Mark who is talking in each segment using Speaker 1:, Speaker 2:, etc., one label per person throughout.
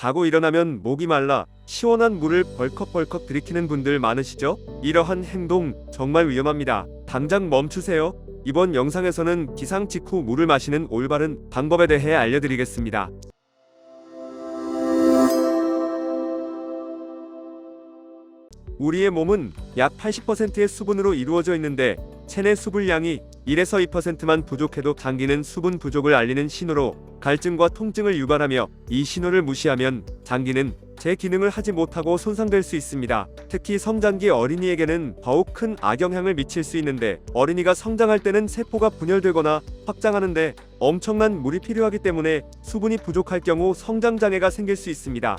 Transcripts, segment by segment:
Speaker 1: 자고 일어나면 목이 말라 시원한 물을 벌컥벌컥 들이키는 분들 많으시죠? 이러한 행동 정말 위험합니다. 당장 멈추세요. 이번 영상에서는 기상 직후 물을 마시는 올바른 방법에 대해 알려드리겠습니다. 우리의 몸은 약 80%의 수분으로 이루어져 있는데 체내 수분량이 1에서 2%만 부족해도 장기는 수분 부족을 알리는 신호로 갈증과 통증을 유발하며 이 신호를 무시하면 장기는 제 기능을 하지 못하고 손상될 수 있습니다. 특히 성장기 어린이에게는 더욱 큰 악영향을 미칠 수 있는데 어린이가 성장할 때는 세포가 분열되거나 확장하는데 엄청난 물이 필요하기 때문에 수분이 부족할 경우 성장장애가 생길 수 있습니다.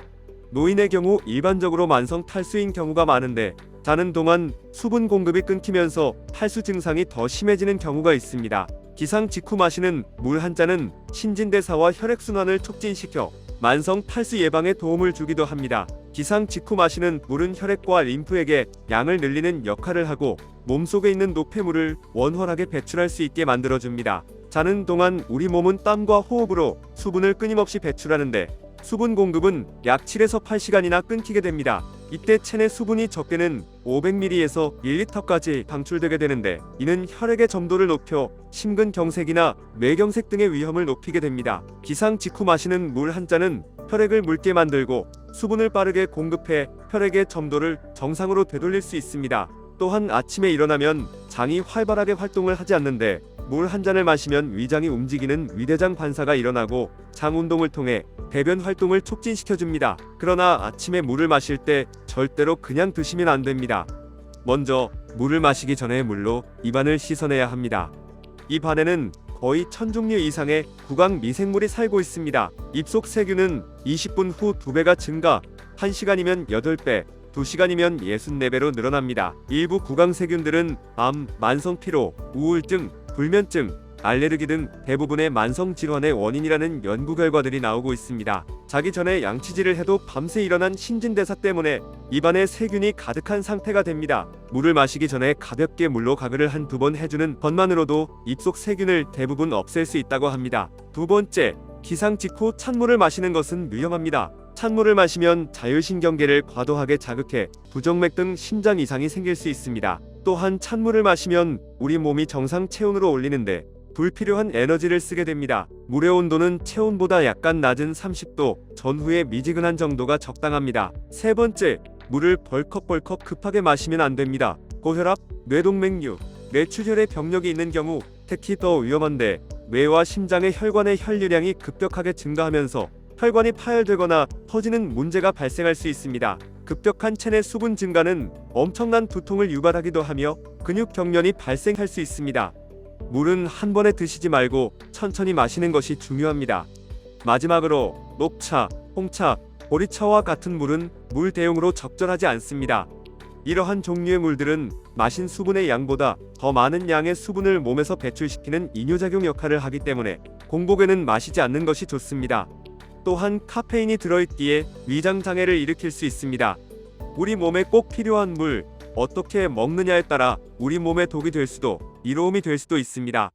Speaker 1: 노인의 경우 일반적으로 만성 탈수인 경우가 많은데 자는 동안 수분 공급이 끊기면서 탈수 증상이 더 심해지는 경우가 있습니다. 기상 직후 마시는 물 한 잔은 신진대사와 혈액순환을 촉진시켜 만성 탈수 예방에 도움을 주기도 합니다. 기상 직후 마시는 물은 혈액과 림프에게 양을 늘리는 역할을 하고 몸속에 있는 노폐물을 원활하게 배출할 수 있게 만들어줍니다. 자는 동안 우리 몸은 땀과 호흡으로 수분을 끊임없이 배출하는데 수분 공급은 약 7에서 8시간이나 끊기게 됩니다. 이때 체내 수분이 적게는 500ml에서 1리터까지 방출되게 되는데 이는 혈액의 점도를 높여 심근경색이나 뇌경색 등의 위험을 높이게 됩니다. 기상 직후 마시는 물 한 잔은 혈액을 묽게 만들고 수분을 빠르게 공급해 혈액의 점도를 정상으로 되돌릴 수 있습니다. 또한 아침에 일어나면 장이 활발하게 활동을 하지 않는데 물 한 잔을 마시면 위장이 움직이는 위대장 반사가 일어나고 장 운동을 통해 배변 활동을 촉진시켜줍니다. 그러나 아침에 물을 마실 때 절대로 그냥 드시면 안 됩니다. 먼저 물을 마시기 전에 물로 입안을 씻어내야 합니다. 입 안에는 거의 1000종류 이상의 구강 미생물이 살고 있습니다. 입속 세균은 20분 후 2배가 증가, 1시간이면 8배, 2시간이면 64배로 늘어납니다. 일부 구강 세균들은 암, 만성 피로, 우울증, 불면증, 알레르기 등 대부분의 만성 질환의 원인이라는 연구 결과들이 나오고 있습니다. 자기 전에 양치질을 해도 밤새 일어난 신진대사 때문에 입안에 세균이 가득한 상태가 됩니다. 물을 마시기 전에 가볍게 물로 가글을 한두 번 해주는 것만으로도 입속 세균을 대부분 없앨 수 있다고 합니다. 두 번째, 기상 직후 찬물을 마시는 것은 위험합니다. 찬물을 마시면 자율신경계를 과도하게 자극해 부정맥 등 심장 이상이 생길 수 있습니다. 또한 찬물을 마시면 우리 몸이 정상 체온으로 올리는데 불필요한 에너지를 쓰게 됩니다. 물의 온도는 체온보다 약간 낮은 30도 전후의 미지근한 정도가 적당합니다. 세 번째, 물을 벌컥벌컥 급하게 마시면 안 됩니다. 고혈압, 뇌동맥류, 뇌출혈의 병력이 있는 경우 특히 더 위험한데 뇌와 심장의 혈관의 혈류량이 급격하게 증가하면서 혈관이 파열되거나 터지는 문제가 발생할 수 있습니다. 급격한 체내 수분 증가는 엄청난 두통을 유발하기도 하며 근육 경련이 발생할 수 있습니다. 물은 한 번에 드시지 말고 천천히 마시는 것이 중요합니다. 마지막으로 녹차, 홍차, 보리차와 같은 물은 물 대용으로 적절하지 않습니다. 이러한 종류의 물들은 마신 수분의 양보다 더 많은 양의 수분을 몸에서 배출시키는 이뇨작용 역할을 하기 때문에 공복에는 마시지 않는 것이 좋습니다. 또한 카페인이 들어있기에 위장장애를 일으킬 수 있습니다. 우리 몸에 꼭 필요한 물, 어떻게 먹느냐에 따라 우리 몸에 독이 될 수도 이로움이 될 수도 있습니다.